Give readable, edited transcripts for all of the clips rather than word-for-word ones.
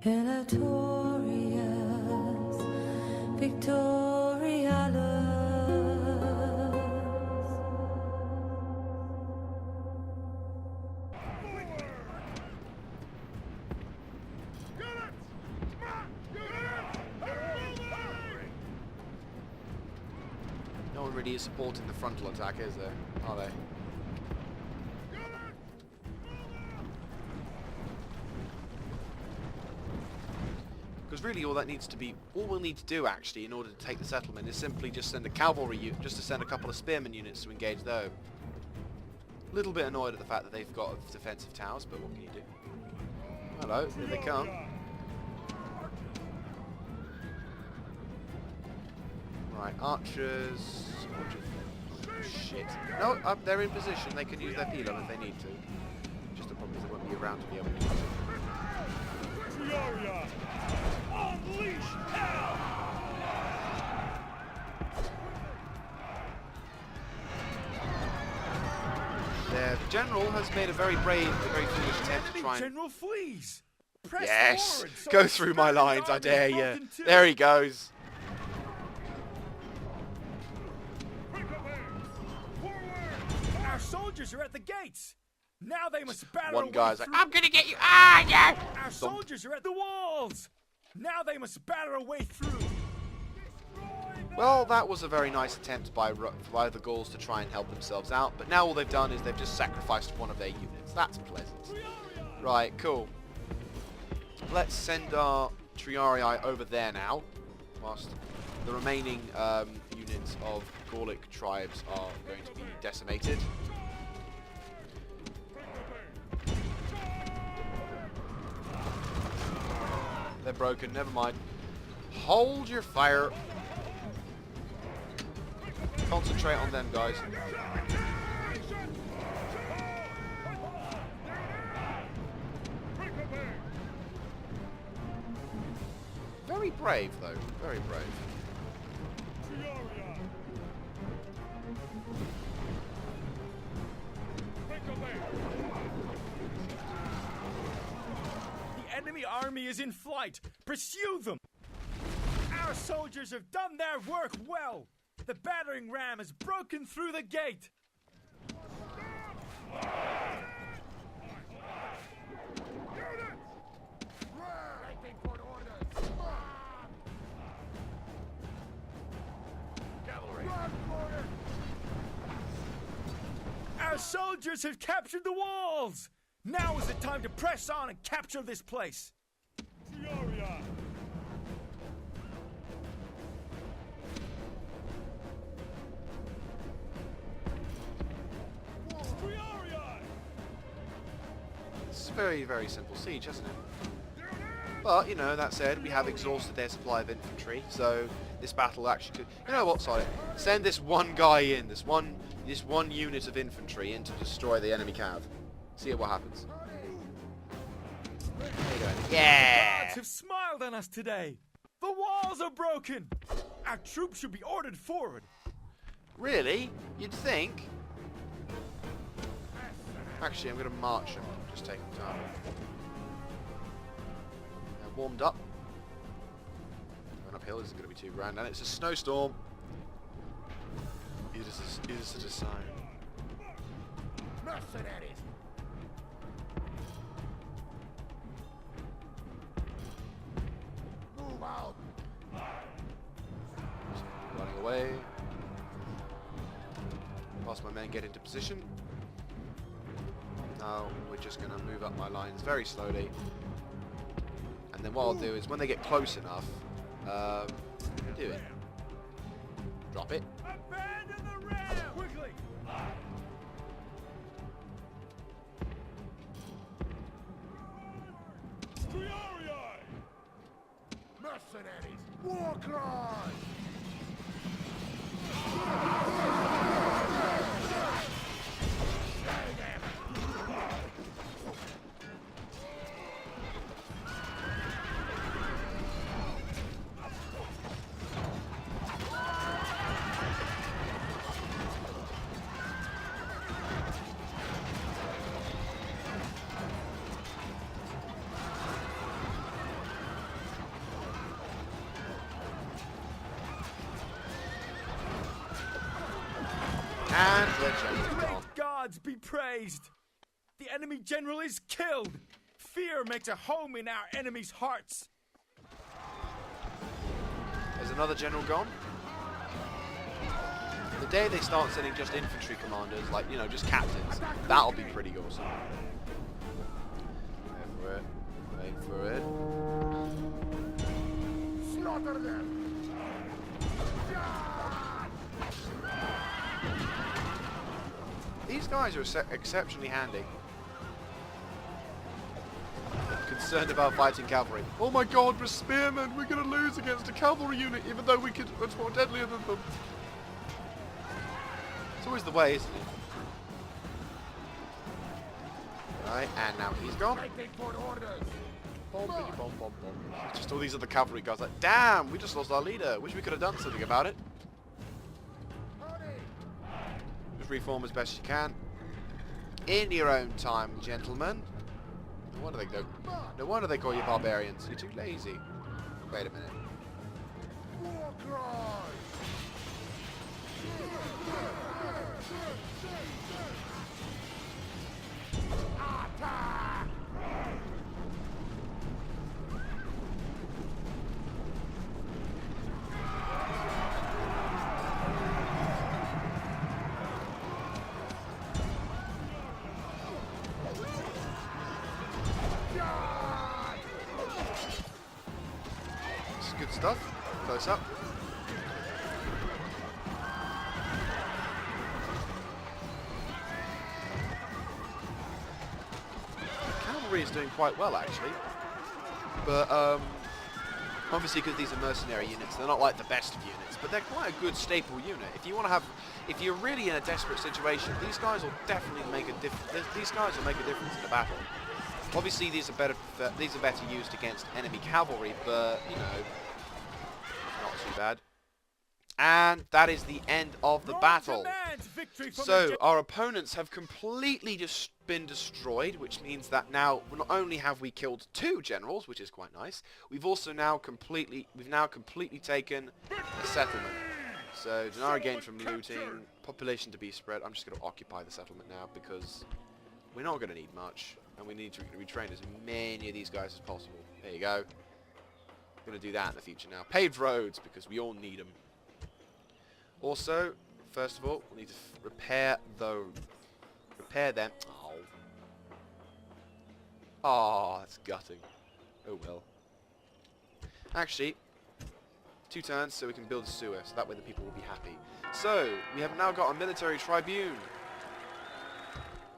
Victorious, Victorialus. No one really is supporting the frontal attack, is there? Are they? Because really all we'll need to do actually in order to take the settlement is simply just send a cavalry unit, just to send a couple of spearmen units to engage those. A little bit annoyed at the fact that they've got defensive towers, but what can you do? Hello, here they come. Right, archers. Shit. No, they're in position. They can use their pilum if they need to. Just the problem is they won't be around to be able to use it. Unleash hell! Their general has made a very brave, a very foolish attempt to try and... General flees! Press Yes! forward, so Go through my lines, I dare you. There he goes. Our soldiers are at the gates! Now they must batter One away guy's like, through. I'm gonna get you! Ah, yeah! Our soldiers are at the walls! Now they must batter a way through. Well, that was a very nice attempt by the Gauls to try and help themselves out, but now all they've done is they've just sacrificed one of their units. That's pleasant. Right, cool. Let's send our Triarii over there now, whilst the remaining units of Gallic tribes are going to be decimated. They're broken, never mind. Hold your fire. Concentrate on them, guys. Very brave, though. Very brave. The enemy army is in flight. Pursue them. Our soldiers have done their work well. The battering ram has broken through the gate. Our soldiers have captured the walls. Now is the time to press on and capture this place. It's a very, very simple siege, isn't it? But, you know, that said, we have exhausted their supply of infantry, so this battle actually could... You know what, sorry. Send this one guy in, this one unit of infantry in to destroy the enemy cav. See what happens. There you go. Yeah! The gods have smiled on us today. The walls are broken. Our troops should be ordered forward. Really? You'd think? Actually, I'm going to march them. Just take them time. They're warmed up. Going uphill isn't going to be too grand, and it's a snowstorm. Is it a sign? Mercenaries. Move out. Running away. Whilst my men get into position. Now we're just going to move up my lines very slowly. And then what I'll do is when they get close enough, do it. Drop it. Abandon the ram! Quickly! Triarii! Mercenaries! War cry! And the general's gone. Great gods be praised! The enemy general is killed! Fear makes a home in our enemies' hearts! There's another general gone. The day they start sending just infantry commanders, like, you know, just captains, that'll be pretty awesome. Wait for it. Wait for it. Slaughter them! These guys are exceptionally handy. Concerned about fighting cavalry. Oh my god, we're spearmen! We're gonna lose against a cavalry unit, even though it's more deadlier than them. It's always the way, isn't it? Right, and now he's gone. Just all these other cavalry guys like, damn, we just lost our leader. Wish we could have done something about it. Just reform as best you can. In your own time, gentlemen. No wonder they don't. No wonder they call you barbarians. You're too lazy. Wait a minute. War cry! This is good stuff. Close up. Cavalry is doing quite well actually, but obviously because these are mercenary units, they're not like the best of units, but they're quite a good staple unit. If you want to have, if you're really in a desperate situation, these guys will definitely make a difference. These guys will make a difference in the battle. Obviously, these are better used against enemy cavalry, but you know, not too bad. And that is the end of the battle. So our opponents have completely just been destroyed, which means that now not only have we killed 2 generals, which is quite nice, we've now completely taken a settlement. So Denara gained from looting, population to be spread. I'm just going to occupy the settlement now because we're not going to need much, and we need to retrain as many of these guys as possible. There you go. I'm going to do that in the future now. Paved roads because we all need them. Also, first of all, we need to repair them. Oh. Oh, that's gutting. Oh well. Actually, 2 turns so we can build a sewer, so that way the people will be happy. So, we have now got a military tribune.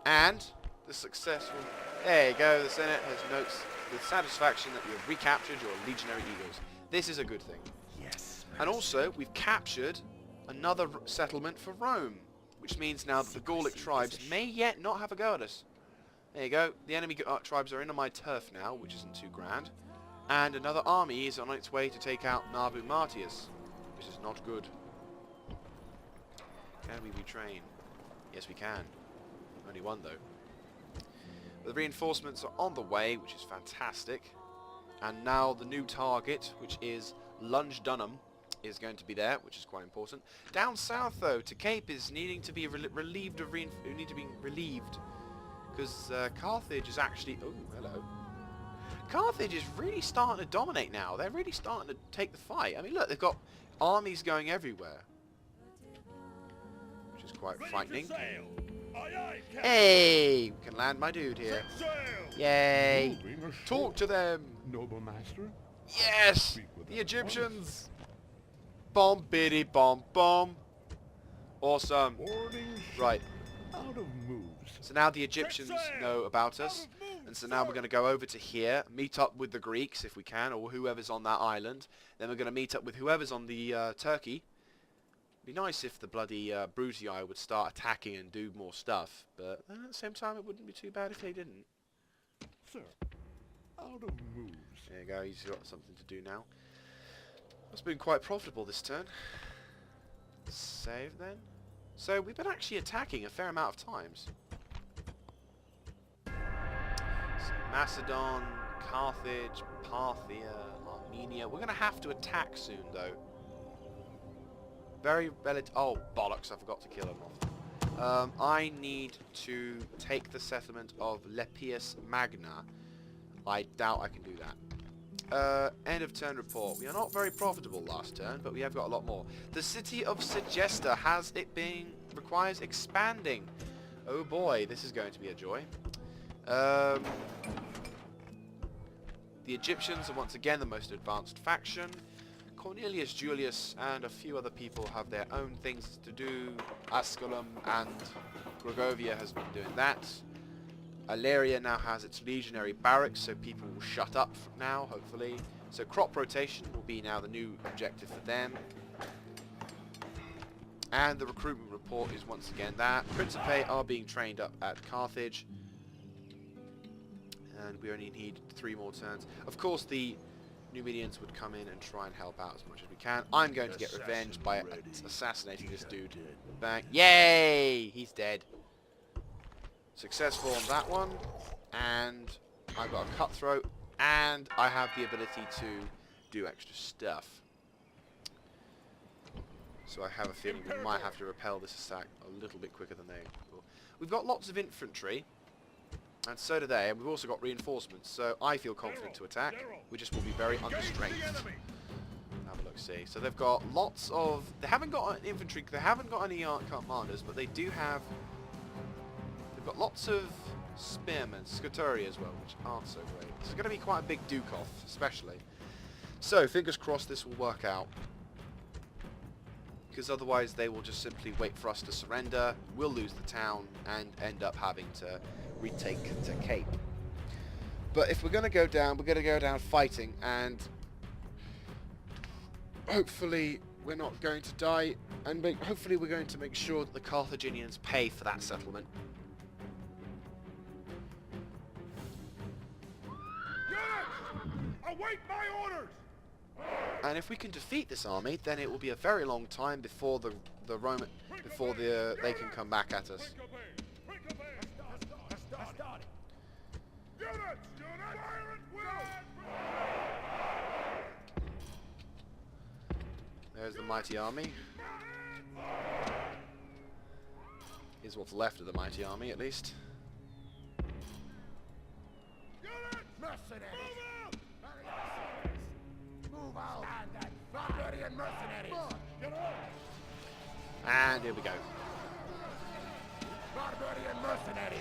And the successful... There you go, the Senate has notes with satisfaction that you have recaptured your legionary eagles. This is a good thing. Yes. And also, we've captured another settlement for Rome, which means now that the Gallic tribes may yet not have a go at us. There you go. The enemy tribes are in on my turf now, which isn't too grand. And another army is on its way to take out Nabu Martius, which is not good. Can we retrain? Yes, we can. Only 1, though. But the reinforcements are on the way, which is fantastic. And now the new target, which is Lunge Dunham, is going to be there, which is quite important. Down south, though, to Cape is needing to be relieved of because Carthage is actually... Oh, hello. Carthage is really starting to dominate now. They're really starting to take the fight. I mean, look, they've got armies going everywhere, which is quite frightening. Hey, we can land my dude here. Yay! Talk to them. Noble master. Yes, the Egyptians. Bomb biddy bomb bomb. Awesome. Right. Out of moves. So now the Egyptians know about us, and so now we're going to go over to here, meet up with the Greeks if we can, or whoever's on that island. Then we're going to meet up with whoever's on the Turkey. It'd be nice if the bloody Brutii would start attacking and do more stuff, but at the same time it wouldn't be too bad if they didn't. Sir, out of moves. There you go, he's got something to do now. It's been quite profitable this turn. Save then. So we've been actually attacking a fair amount of times. So Macedon, Carthage, Parthia, Armenia. We're going to have to attack soon though. Very relative. Oh bollocks! I forgot to kill him off. I need to take the settlement of Lepius Magna. I doubt I can do that. End of turn report. We are not very profitable last turn, but we have got a lot more. The city of Segesta requires expanding. Oh boy, this is going to be a joy. The Egyptians are once again the most advanced faction. Cornelius Julius and a few other people have their own things to do. Asculum and Gregovia has been doing that. Aleria now has its legionary barracks, so people will shut up from now, hopefully. So crop rotation will be now the new objective for them. And the recruitment report is once again that. Principae are being trained up at Carthage. And we only need 3 more turns. Of course, the Numidians would come in and try and help out as much as we can. I'm going to get revenge by assassinating this dude. Bang. Yay! He's dead. Successful on that one. And I've got a cutthroat. And I have the ability to do extra stuff. So I have a feeling we might have to repel this attack a little bit quicker than they will. We've got lots of infantry. And so do they, and we've also got reinforcements, so I feel confident to attack. We just will be very under strength. Have a look, see. So they've got lots of... They haven't got an infantry, they haven't got any commanders, but they do have... They've got lots of spearmen, scuturi as well, which aren't so great. This is going to be quite a big duke-off, especially. So, fingers crossed this will work out. Because otherwise they will just simply wait for us to surrender, we'll lose the town, and end up having to retake to Cape. But if we're going to go down, we're going to go down fighting, and hopefully we're not going to die, and hopefully we're going to make sure that the Carthaginians pay for that settlement. Await my orders! And if we can defeat this army, then it will be a very long time before they can come back at us. There's the mighty army. Here's what's left of the mighty army, at least. Move out! Barbarian mercenaries! And here we go. Barbarian mercenaries!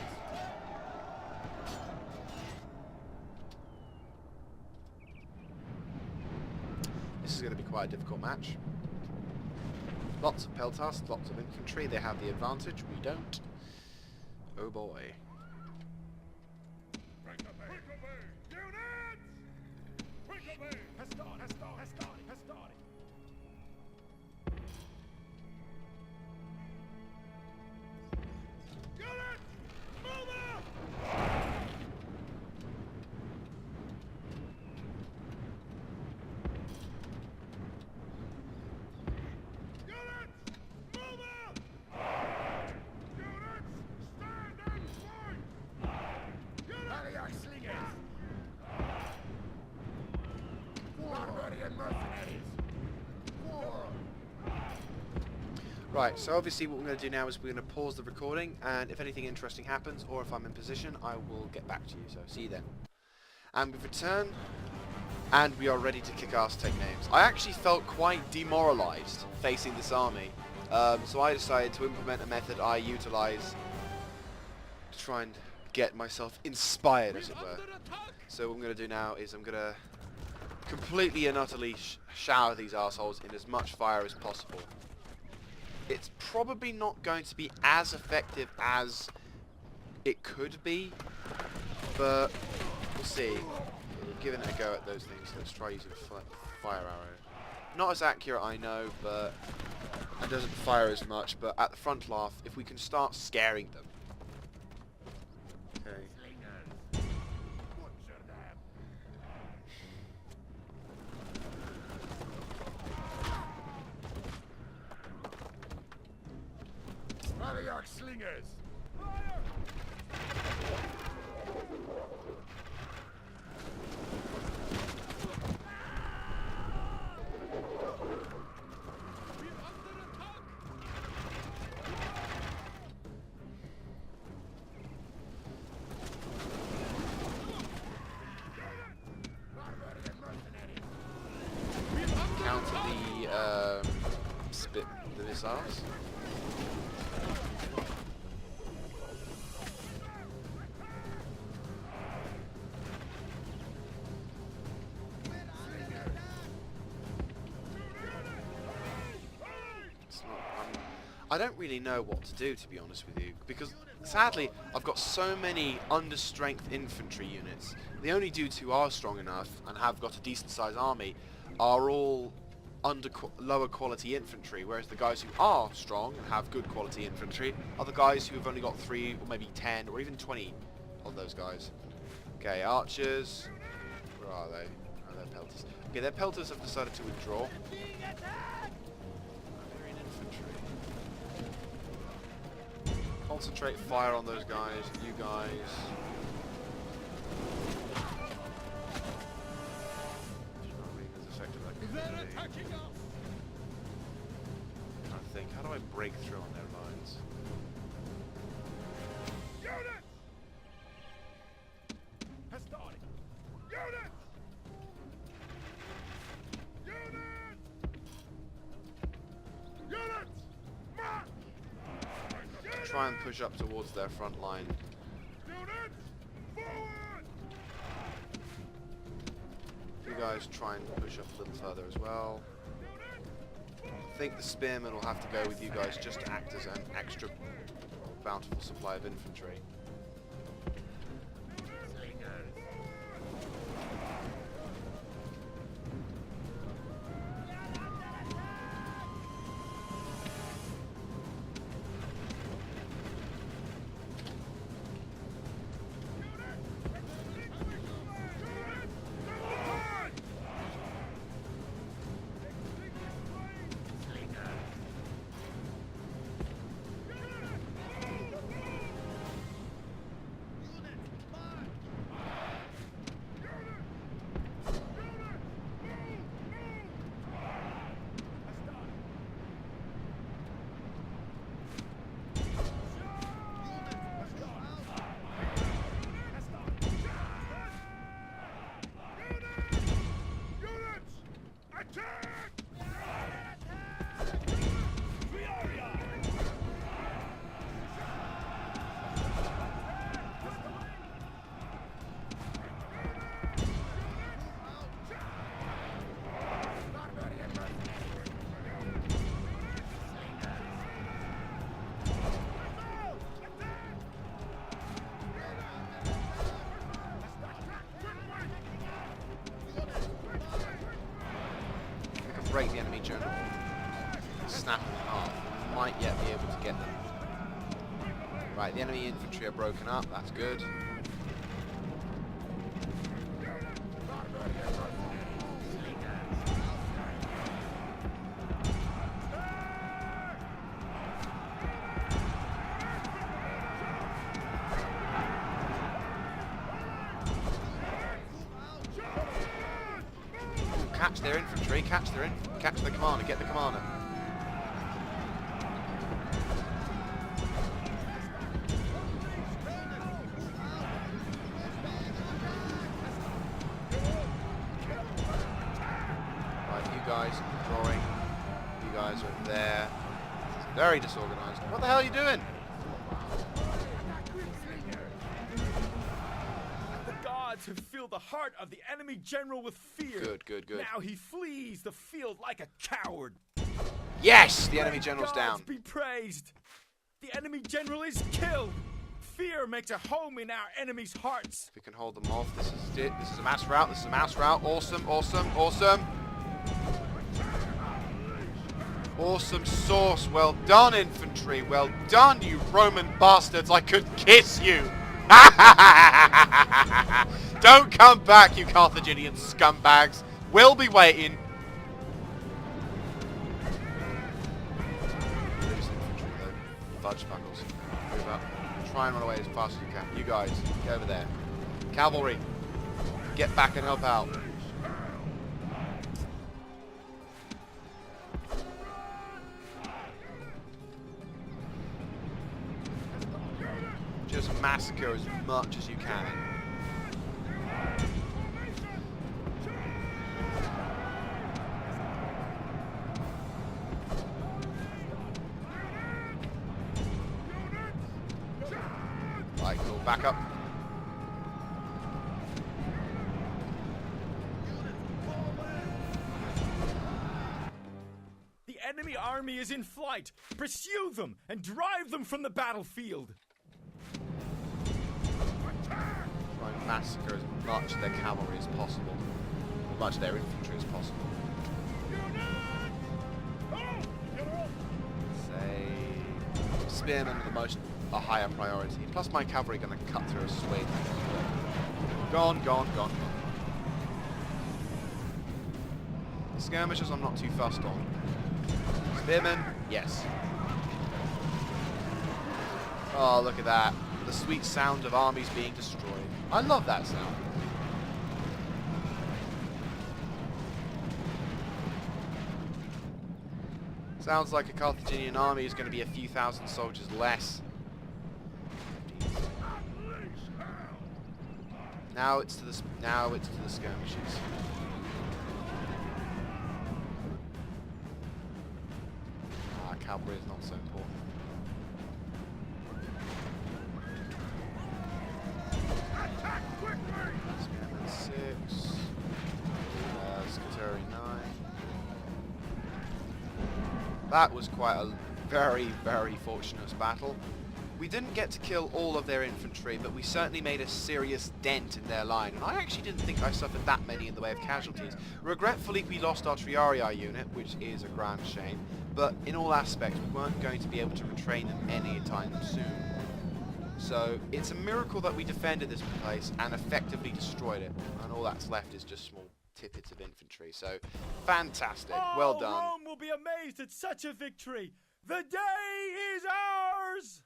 This is going to be quite a difficult match. Lots of peltasts, lots of infantry. They have the advantage. We don't. Oh boy. Right, so obviously what we're going to do now is we're going to pause the recording, and if anything interesting happens, or if I'm in position, I will get back to you, so see you then. And we've returned, and we are ready to kick ass, take names. I actually felt quite demoralized facing this army, so I decided to implement a method I utilize to try and get myself inspired, as it were. So what I'm going to do now is I'm going to completely and utterly shower these assholes in as much fire as possible. It's probably not going to be as effective as it could be, but we'll see. We're giving it a go at those things. Let's try using a fire arrow. Not as accurate, I know, but it doesn't fire as much. But at the front laugh, if we can start scaring them. Okay. Mariarch slingers! ourselves. I don't really know what to do, to be honest with you, because sadly I've got so many under-strength infantry units. The only dudes who are strong enough and have got a decent-sized army are all lower quality infantry, whereas the guys who are strong and have good quality infantry are the guys who have only got 3 or maybe 10 or even 20 of those guys. Okay, archers. Where are they? Oh, they're pelters. Okay, their pelters have decided to withdraw. Concentrate fire on those guys, you guys. Not being as effective as I could be. I think, how do I break through on their lines? Unit! Has started. Unit! Unit! Unit! March! Try and push up towards their front line. Unit! Forward! You guys try and push up a little further as well. I think the spearmen will have to go with you guys just to act as an extra bountiful supply of infantry. Break the enemy general, snap them in half, we might yet be able to get them. Right, the enemy infantry are broken up, that's good. Catch their infantry, catch the commander, get the commander. Right, you guys drawing, you guys are there. It's very disorganized. What the hell are you doing? To fill the heart of the enemy general with fear. Good, good, good. Now he flees the field like a coward. Yes, the enemy Great general's gods down. Be praised. The enemy general is killed. Fear makes a home in our enemies' hearts. If we can hold them off, this is it. This is a mass rout. This is a mass rout. Awesome, awesome, awesome. Awesome sauce. Well done, infantry. Well done, you Roman bastards. I could kiss you. Don't come back, you Carthaginian scumbags. We'll be waiting. Lose infantry though. Fudge buckles. Move up. Try and run away as fast as you can. You guys, get over there. Cavalry, get back and help out. Just massacre as much as you can. back up. The enemy army is in flight. Pursue them and drive them from the battlefield. Try and massacre as much of their cavalry as possible. As much of their infantry as possible. Say, spearmen are a higher priority. Plus my cavalry are going to cut through a swing. Gone, gone, gone. The skirmishers I'm not too fussed on. Spearmen, yes. Oh, look at that. The sweet sound of armies being destroyed. I love that sound. Sounds like a Carthaginian army is going to be a few thousand soldiers less. Now it's to the skirmishes. Cavalry is not so important. Spearman 6. Scutari 9. That was quite a very, very fortunate battle. We didn't get to kill all of their infantry, but we certainly made a serious dent in their line. And I actually didn't think I suffered that many in the way of casualties. Regretfully, we lost our Triarii unit, which is a grand shame. But in all aspects, we weren't going to be able to retrain them any time soon. So it's a miracle that we defended this place and effectively destroyed it. And all that's left is just small tippets of infantry. So fantastic. Well done. Rome will be amazed at such a victory. The day is ours.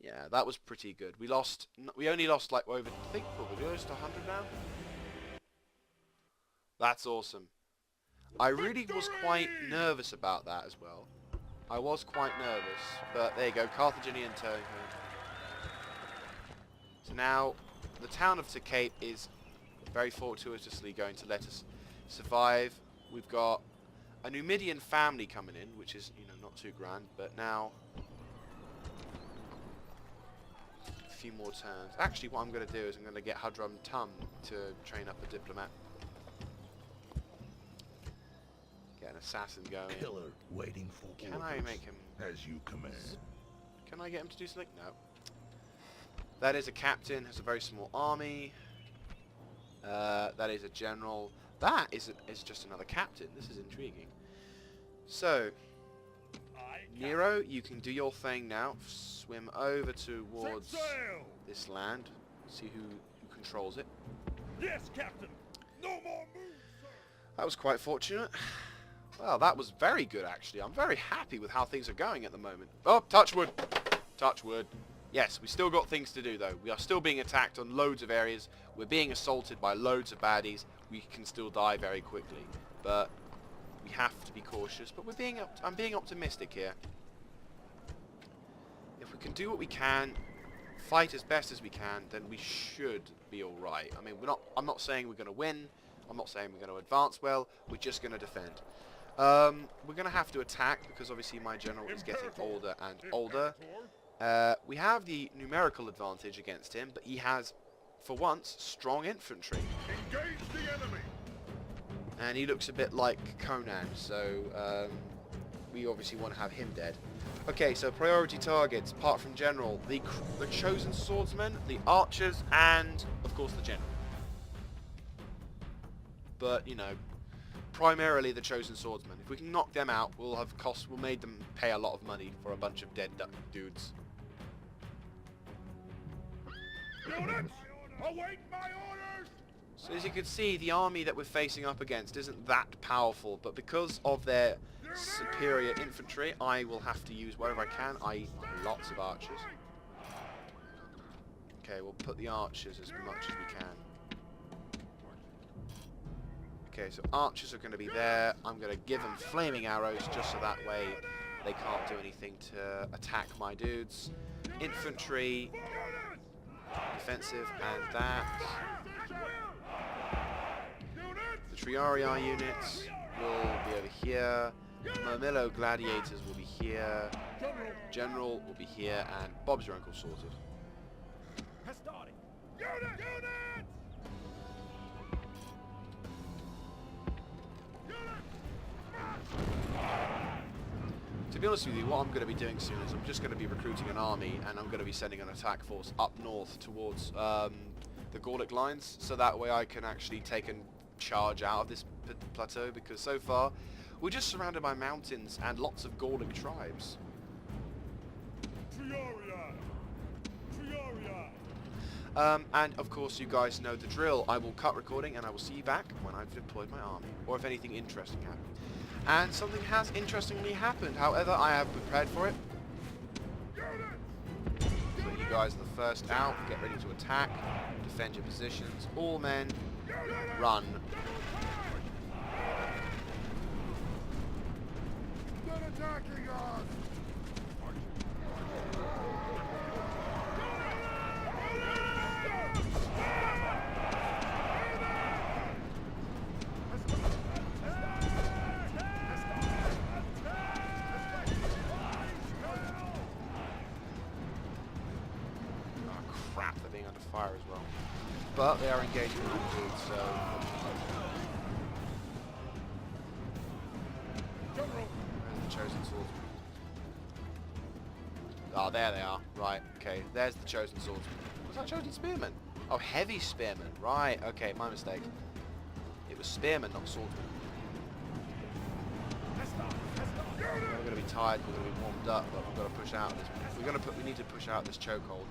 Yeah, that was pretty good. We only lost like over, I think, we lost 100 now? That's awesome. I really was quite nervous about that as well. I was quite nervous, but there you go, Carthaginian turn. So now, the town of Cape is very fortuitously going to let us survive. We've got a Numidian family coming in, which is, you know, not too grand, but now a few more turns. Actually, what I'm going to do is I'm going to get Hudrum Tum to train up a diplomat. Get an assassin going. Pillar waiting for Can orders. I make him... As you command. Can I get him to do something? No. That is a captain, has a very small army. That is a general. That is just another captain. This is intriguing. So, Nero, you can do your thing now. Swim over towards this land. See who controls it. Yes, Captain. No more moves, sir. That was quite fortunate. Well, that was very good, actually. I'm very happy with how things are going at the moment. Oh, touch wood. Touch wood. Yes, we still got things to do, though. We are still being attacked on loads of areas. We're being assaulted by loads of baddies. We can still die very quickly. But we have to be cautious. But I'm being optimistic here. If we can do what we can, fight as best as we can, then we should be all right. I mean, I'm not saying we're going to win. I'm not saying we're going to advance well. We're just going to defend. We're going to have to attack because obviously my general is getting older and older. We have the numerical advantage against him, but he has, for once, strong infantry. Engage the enemy. And he looks a bit like Conan, so we obviously want to have him dead. Okay, so priority targets, apart from general, the chosen swordsmen, the archers, and, of course, the general. But, you know, primarily the chosen swordsmen. If we can knock them out, we'll made them pay a lot of money for a bunch of dead dudes. Units, await my orders. So as you can see, the army that we're facing up against isn't that powerful, but because of their superior infantry, I will have to use whatever I can, i.e. lots of archers. Okay, we'll put the archers as much as we can. Okay, so archers are going to be there. I'm going to give them flaming arrows just so that way they can't do anything to attack my dudes. Infantry, defensive, and that. The Triarii units will be over here. Murmillo gladiators will be here. General will be here, and Bob's your uncle sorted. has started. Units! To be honest with you, what I'm going to be doing soon is I'm just going to be recruiting an army, and I'm going to be sending an attack force up north towards the Gallic lines, so that way I can actually take and charge out of this plateau, because so far we're just surrounded by mountains and lots of Gallic tribes. And of course you guys know the drill. I will cut recording and I will see you back when I've deployed my army, or if anything interesting happens. And something has interestingly happened, however I have prepared for it. So you guys are the first out, get ready to attack, defend your positions, all men, run. They're attacking us! Fire as well, but they are engaging with dudes, so where's the chosen swordsman? Oh, there they are. Right, okay, there's the chosen swordsman. Was that chosen spearman? Oh, heavy spearman. Right, okay, my mistake. It was spearman, not swordsman. We're going to be tired, we're going to be warmed up, but we've got to push out of this. We need to push out this chokehold.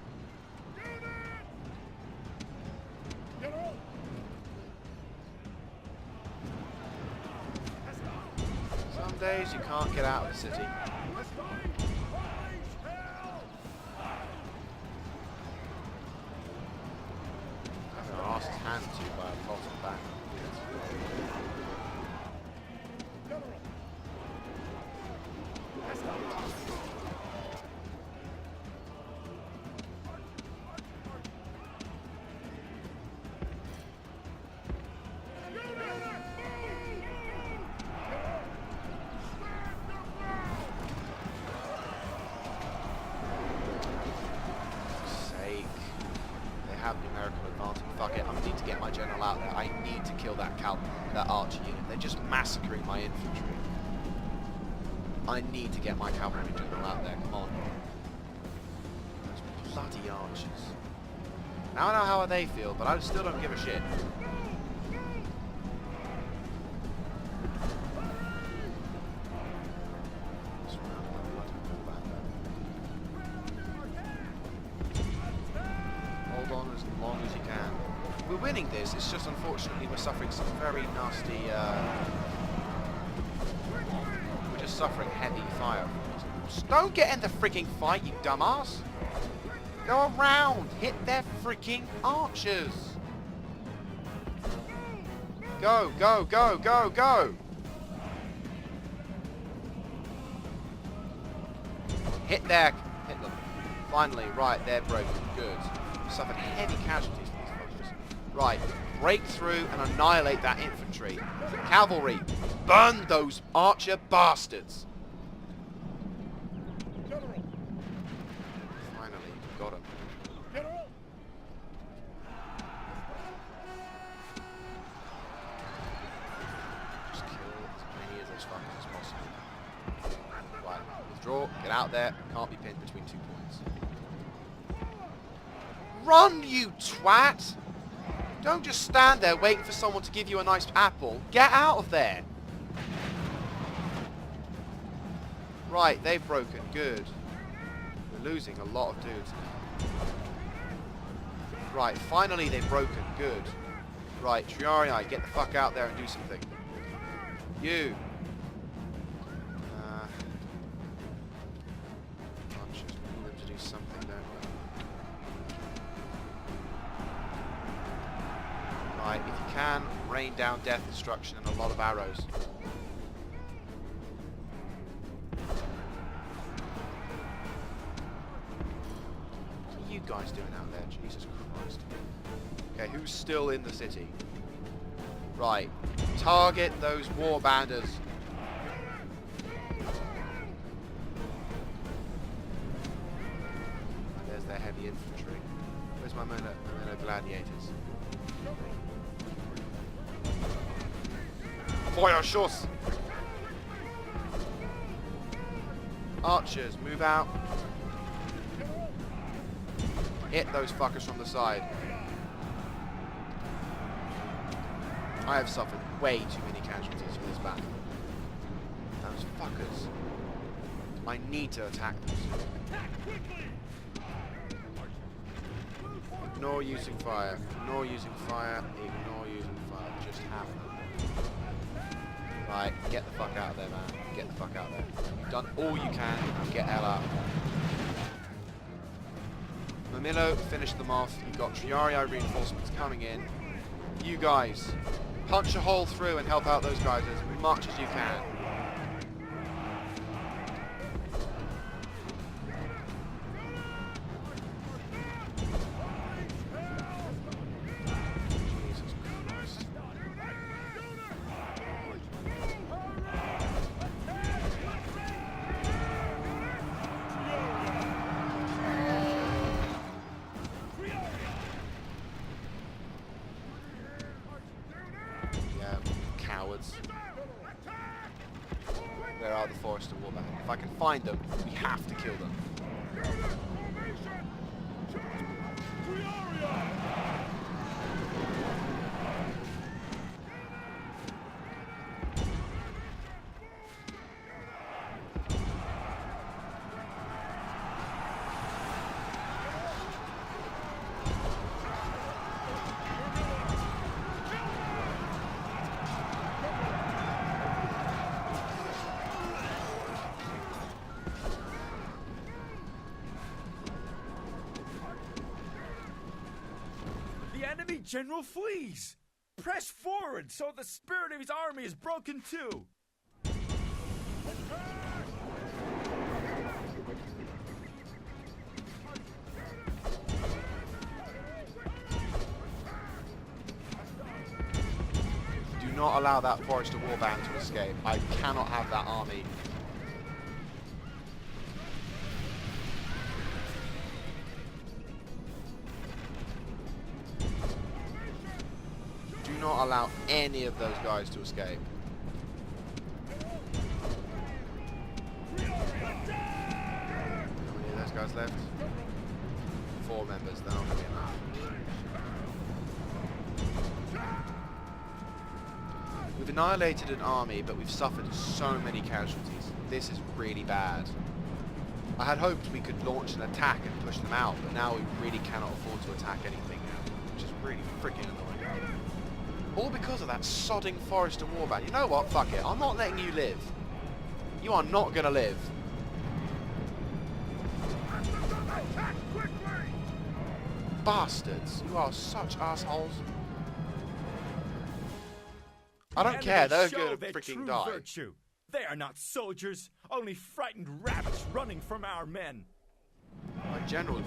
Some days you can't get out of the city. I've been asked hand to by a lot of back. Have numerical advantage. Fuck it, I need to get my general out there. I need to kill that archer unit. They're just massacring my infantry. I need to get my cavalry general out there. Come on. Those bloody archers. Now I know how they feel, but I still don't give a shit. As long as you can. We're winning this, it's just unfortunately we're suffering some very nasty, we're just suffering heavy fire. Just don't get in the freaking fight, you dumbass! Go around! Hit their freaking archers! Go, go, go, go, go! Hit them! Finally, right, they're broken. Good. Suffered heavy casualties from these soldiers. Right, break through and annihilate that infantry. Cavalry, burn those archer bastards. Finally, got him. Just kill as many of those fuckers as possible. Right, withdraw, get out there, can't be pinned between 2 points. Run, you twat! Don't just stand there waiting for someone to give you a nice apple. Get out of there! Right, they've broken. Good. We're losing a lot of dudes now. Right, finally they've broken. Good. Right, Triarii, get the fuck out there and do something. You! Archers, we need them to do something, don't we? Right, if you can, rain down death, destruction, and a lot of arrows. What are you guys doing out there? Jesus Christ. Okay, who's still in the city? Right, target those warbanders. There's their heavy infantry. Where's my Manila gladiators. Feuerschuss! Archers, move out. Hit those fuckers from the side. I have suffered way too many casualties for this battle. Those fuckers. I need to attack them soon. Ignore using fire. Ignore using fire. Ignore using fire. Just have them. Right, get the fuck out of there, man. Get the fuck out of there. You've done all you can. Get hell out. Mamilo, finish them off. You've got Triarii reinforcements coming in. You guys, punch a hole through and help out those guys as much as you can. Jesus Christ. Yeah, cowards. Where are the Forester Warband? If I can find them, we have to kill them. The enemy general flees! Press forward so the spirit of his army is broken too! Do not allow that Forester Warband to escape. I cannot have that army. Do not allow any of those guys to escape. How many of those guys left? 4 members, they're not going to be enough. We've annihilated an army, but we've suffered so many casualties. This is really bad. I had hoped we could launch an attack and push them out, but now we really cannot afford to attack anything now, which is really freaking annoying. All because of that sodding Forester Warband. You know what? Fuck it. I'm not letting you live. You are not gonna live. Bastards. You are such assholes. I don't care. They're gonna freaking die. Virtue. They are not soldiers, only frightened rabbits running from our men. My general.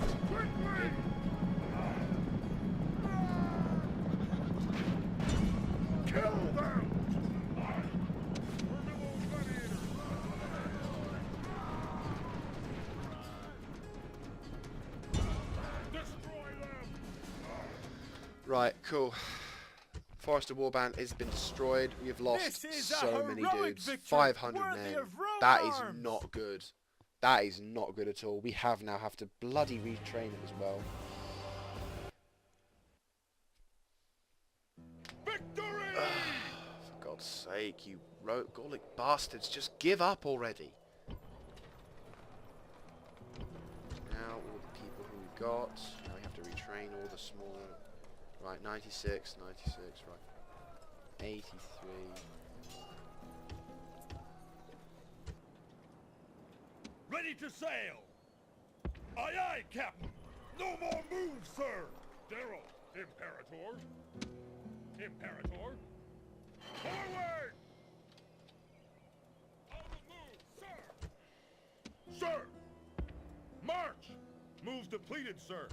Kill them! Destroy them! Right, cool. Forester Warband has been destroyed. We have lost so many dudes. 500 men. That is not good. That is not good at all. We now have to bloody retrain them as well. Victory! For God's sake, you Gallic bastards, just give up already. Now all the people who we've got. Now we have to retrain all the small. Right, 96, 96, right. 83. Ready to sail! Aye aye, Captain! No more moves, sir! Daryl, Imperator! Imperator! Forward! On the move, sir! Sir! March! Moves depleted, sir!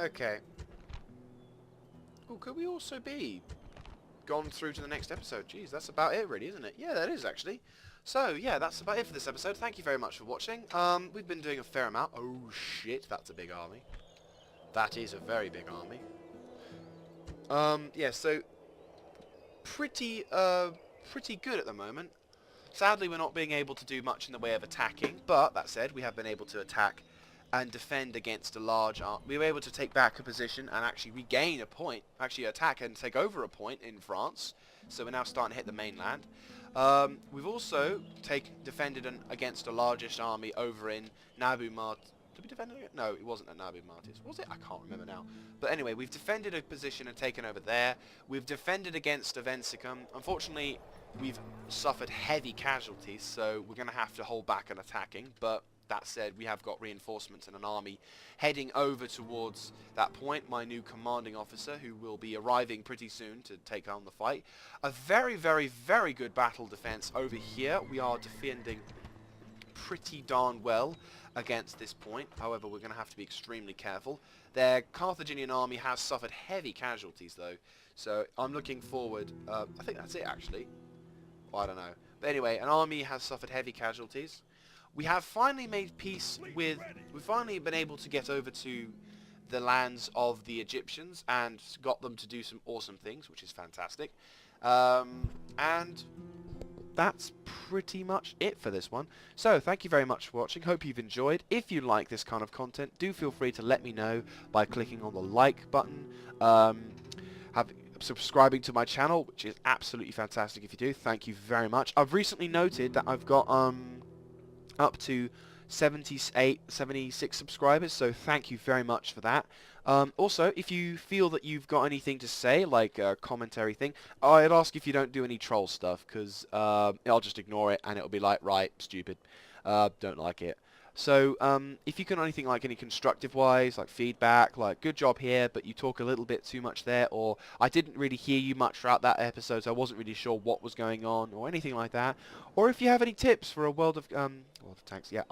Okay. Oh, could we also be gone through to the next episode? Jeez, that's about it really, isn't it? Yeah, that is actually. So, yeah, that's about it for this episode. Thank you very much for watching. We've been doing a fair amount. Oh, shit, that's a big army. That is a very big army. Yeah, so pretty good at the moment. Sadly, we're not being able to do much in the way of attacking, but that said, we have been able to attack and defend against a large army. We were able to take back a position and actually regain a point, actually attack and take over a point in France. So we're now starting to hit the mainland. We've also defended against a largest army over in Nabu Mart. Did we defend it? No, it wasn't at Nabu Martis. Was it? I can't remember now. But anyway, we've defended a position and taken over there. We've defended against Avensicum. Unfortunately, we've suffered heavy casualties, so we're going to have to hold back on attacking. But that said, we have got reinforcements and an army heading over towards that point. My new commanding officer, who will be arriving pretty soon to take on the fight. A very, very, very good battle defense over here. We are defending pretty darn well against this point. However, we're going to have to be extremely careful. Their Carthaginian army has suffered heavy casualties, though. So I'm looking forward. I think that's it, actually. Well, I don't know. But anyway, an army has suffered heavy casualties. We have finally made peace with... We've finally been able to get over to the lands of the Egyptians and got them to do some awesome things, which is fantastic. And that's pretty much it for this one. So, thank you very much for watching. Hope you've enjoyed. If you like this kind of content, do feel free to let me know by clicking on the like button. Subscribing to my channel, which is absolutely fantastic if you do. Thank you very much. I've recently noted that I've got up to 76 subscribers, so thank you very much for that. Also, if you feel that you've got anything to say, like a commentary thing, I'd ask if you don't do any troll stuff, because I'll just ignore it and it'll be like, right, stupid, don't like it. So if you can anything like any constructive wise, like feedback, like good job here, but you talk a little bit too much there, or I didn't really hear you much throughout that episode, so I wasn't really sure what was going on, or anything like that. Or if you have any tips for a World of Tanks, yeah.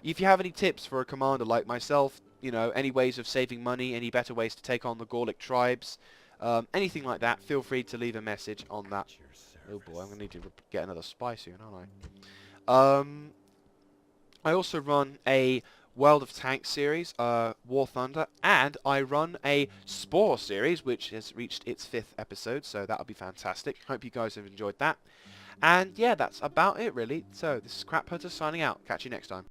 If you have any tips for a commander like myself, you know, any ways of saving money, any better ways to take on the Gallic tribes, anything like that, feel free to leave a message on that. Oh boy, I'm going to need to get another spy soon, aren't I? I also run a World of Tanks series, War Thunder, and I run a Spore series, which has reached its 5th episode, so that'll be fantastic. Hope you guys have enjoyed that. And yeah, that's about it really. So, this is Crap Hunter signing out. Catch you next time.